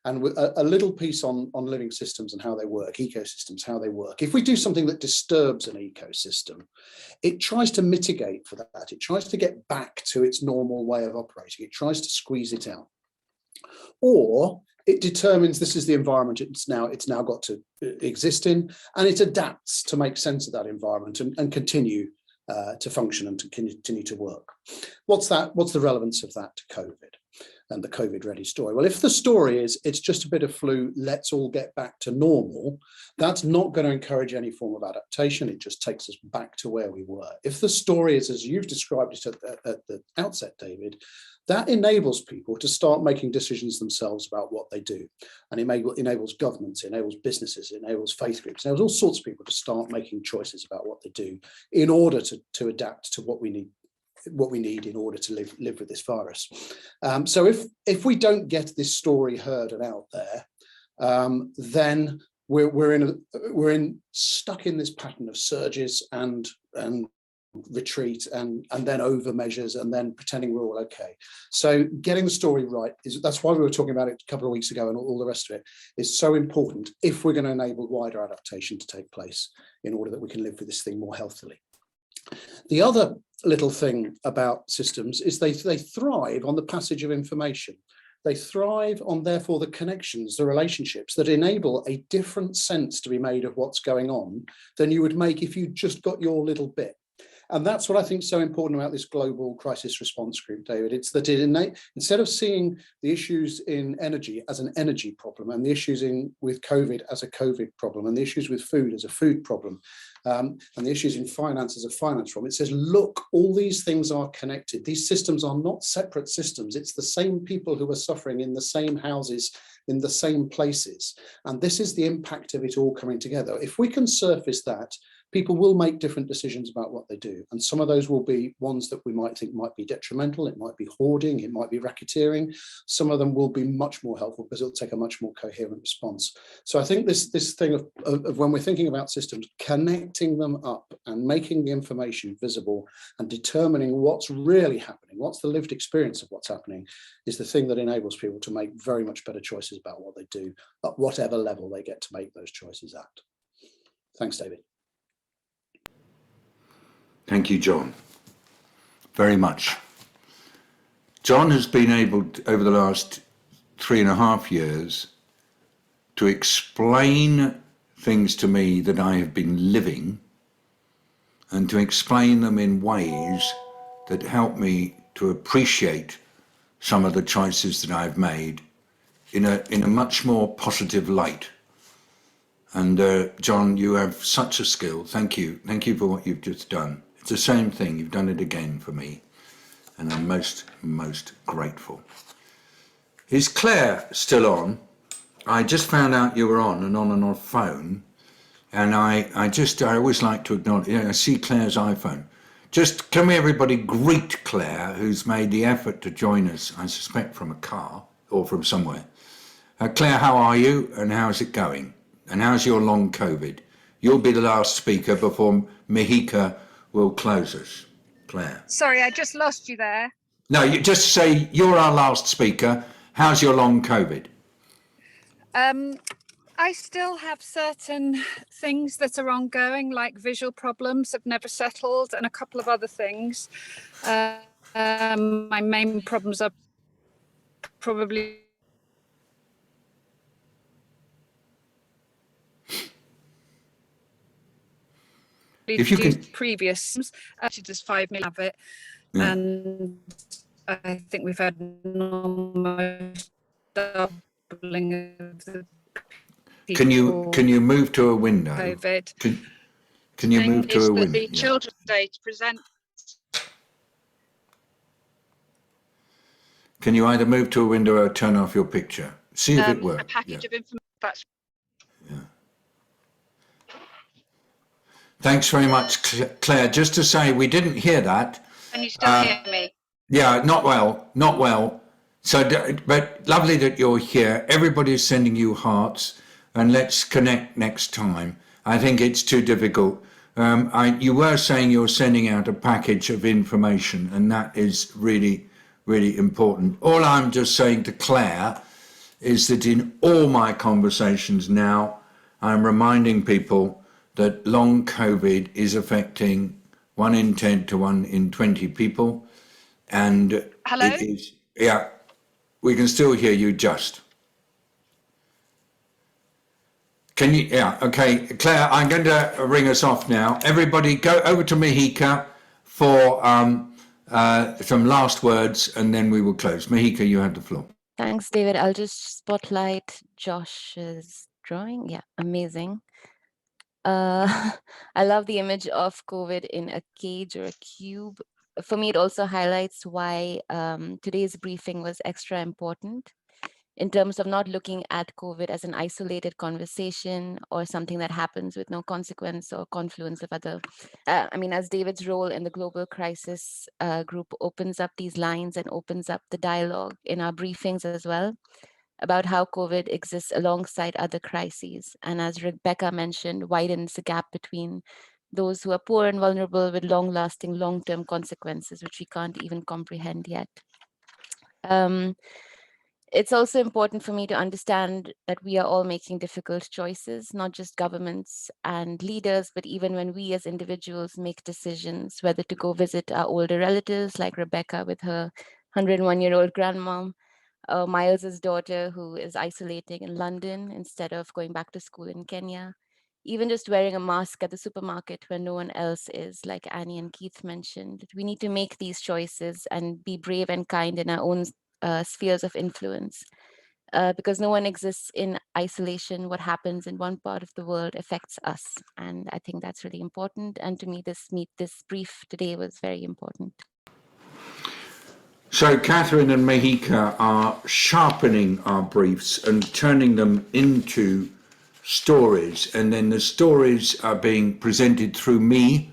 And with a little piece on living systems and how they work, ecosystems, how they work. If we do something that disturbs an ecosystem, it tries to mitigate for that. It tries to get back to its normal way of operating. It tries to squeeze it out. Or it determines this is the environment it's now got to exist in, and it adapts to make sense of that environment and continue to function and to continue to work. What's the relevance of that to COVID and the COVID-ready story? Well, if the story is it's just a bit of flu, let's all get back to normal, that's not going to encourage any form of adaptation. It just takes us back to where we were. If the story is as you've described it at the outset, David, that enables people to start making decisions themselves about what they do. And it enables governments, it enables businesses, it enables faith groups, it enables all sorts of people to start making choices about what they do in order to adapt to what we need in order to live with this virus. So if we don't get this story heard and out there, then we're stuck in this pattern of surges and retreat and then over measures and then pretending we're all okay. So getting the story right that's why we were talking about it a couple of weeks ago, and all the rest of it is so important if we're going to enable wider adaptation to take place in order that we can live with this thing more healthily. The other little thing about systems is they thrive on the passage of information. They thrive on, therefore, the connections, the relationships that enable a different sense to be made of what's going on than you would make if you just got your little bit. And that's what I think is so important about this global crisis response group, David. It's that instead of seeing the issues in energy as an energy problem, and the issues with COVID as a COVID problem, and the issues with food as a food problem, and the issues in finance as a finance problem, it says, look, all these things are connected. These systems are not separate systems. It's the same people who are suffering in the same houses, in the same places. And this is the impact of it all coming together. If we can surface that, people will make different decisions about what they do. And some of those will be ones that we might think might be detrimental. It might be hoarding, it might be racketeering. Some of them will be much more helpful because it'll take a much more coherent response. So I think this thing of when we're thinking about systems, connecting them up and making the information visible and determining what's really happening, what's the lived experience of what's happening, is the thing that enables people to make very much better choices about what they do at whatever level they get to make those choices at. Thanks, David. Thank you, John, very much. John has been able to, over the last 3.5 years, to explain things to me that I have been living, and to explain them in ways that help me to appreciate some of the choices that I've made in a much more positive light. And John, you have such a skill. Thank you. Thank you for what you've just done. It's the same thing. You've done it again for me. And I'm most grateful. Is Claire still on? I just found out you were on and off phone. And I always like to acknowledge, I see Claire's iPhone. Just can we everybody greet Claire, who's made the effort to join us, I suspect from a car or from somewhere. Claire, how are you and how's it going? And how's your long COVID? You'll be the last speaker before Mahika will close us. Claire. Sorry, I just lost you there. No, you just say you're our last speaker. How's your long COVID? I still have certain things that are ongoing, like visual problems have never settled and a couple of other things. My main problems are probably if you can previous, just 5 million of it. Yeah. And I think we've had almost doubling of the Can you move to a window? COVID. Can you move to a window? The Children's Day to present. Can you either move to a window or turn off your picture? See if it works. A package of information. That's Thanks very much, Claire. Just to say, we didn't hear that. Can you still hear me? Yeah, not well. So, but lovely that you're here. Everybody's sending you hearts, and let's connect next time. I think it's too difficult. You were saying you're sending out a package of information, and that is really, really important. All I'm just saying to Claire is that in all my conversations now, I'm reminding people that long COVID is affecting 1 in 10 to 1 in 20 people. And Hello? it is, yeah, we can still hear you just. Can you, yeah, okay. Claire, I'm going to ring us off now. Everybody go over to Mahika for some last words and then we will close. Mahika, you have the floor. Thanks, David. I'll just spotlight Josh's drawing. Yeah, amazing. I love the image of COVID in a cage or a cube. For me, it also highlights why today's briefing was extra important in terms of not looking at COVID as an isolated conversation or something that happens with no consequence or confluence of other. As David's role in the global crisis group opens up these lines and opens up the dialogue in our briefings as well, about how COVID exists alongside other crises. And as Rebecca mentioned, widens the gap between those who are poor and vulnerable with long-lasting, long-term consequences, which we can't even comprehend yet. It's also important for me to understand that we are all making difficult choices, not just governments and leaders, but even when we as individuals make decisions, whether to go visit our older relatives, like Rebecca with her 101-year-old grandmom, Miles's daughter who is isolating in London instead of going back to school in Kenya, even just wearing a mask at the supermarket when no one else is, like Annie and Keith mentioned. We need to make these choices and be brave and kind in our own spheres of influence, because no one exists in isolation. What happens in one part of the world affects us, and I think that's really important. And to me, this brief today was very important. So Catherine and Mahika are sharpening our briefs and turning them into stories, and then the stories are being presented through me,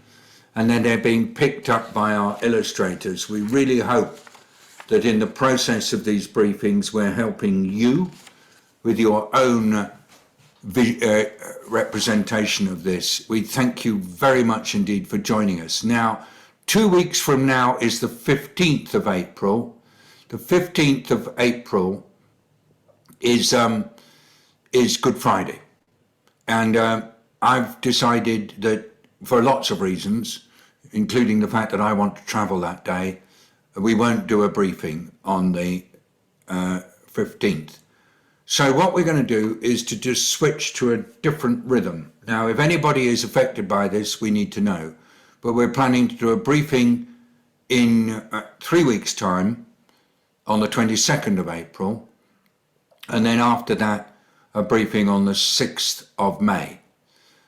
and then they're being picked up by our illustrators. We really hope that in the process of these briefings, we're helping you with your own representation of this. We thank you very much indeed for joining us. Now, 2 weeks from now is the 15th of April. The 15th of April is Good Friday. And I've decided that for lots of reasons, including the fact that I want to travel that day, we won't do a briefing on the 15th. So what we're going to do is to just switch to a different rhythm. Now, if anybody is affected by this, we need to know. But we're planning to do a briefing in 3 weeks' time on the 22nd of April. And then after that, a briefing on the 6th of May.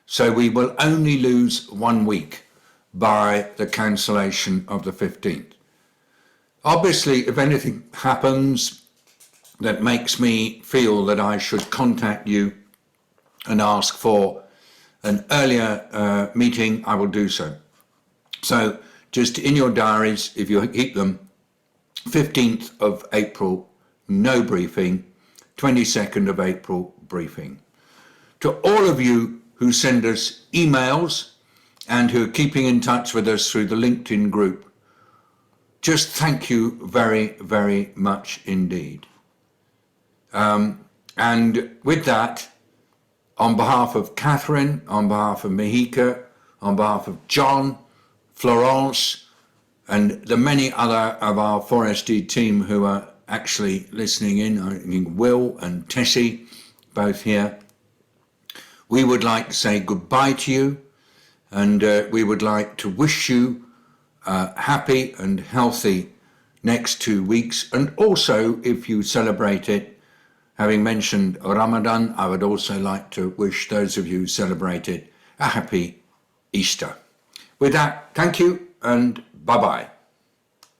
So we will only lose 1 week by the cancellation of the 15th. Obviously, if anything happens that makes me feel that I should contact you and ask for an earlier meeting, I will do so. So just in your diaries, if you keep them, 15th of April, no briefing, 22nd of April, briefing. To all of you who send us emails and who are keeping in touch with us through the LinkedIn group, just thank you very, very much indeed. And with that, on behalf of Catherine, on behalf of Mahika, on behalf of John, Florence, and the many other of our 4SD team who are actually listening in, I think Will and Tessie, both here, we would like to say goodbye to you, and we would like to wish you happy and healthy next 2 weeks. And also, if you celebrate it, having mentioned Ramadan, I would also like to wish those of you who celebrate it a happy Easter. With that, thank you and bye-bye.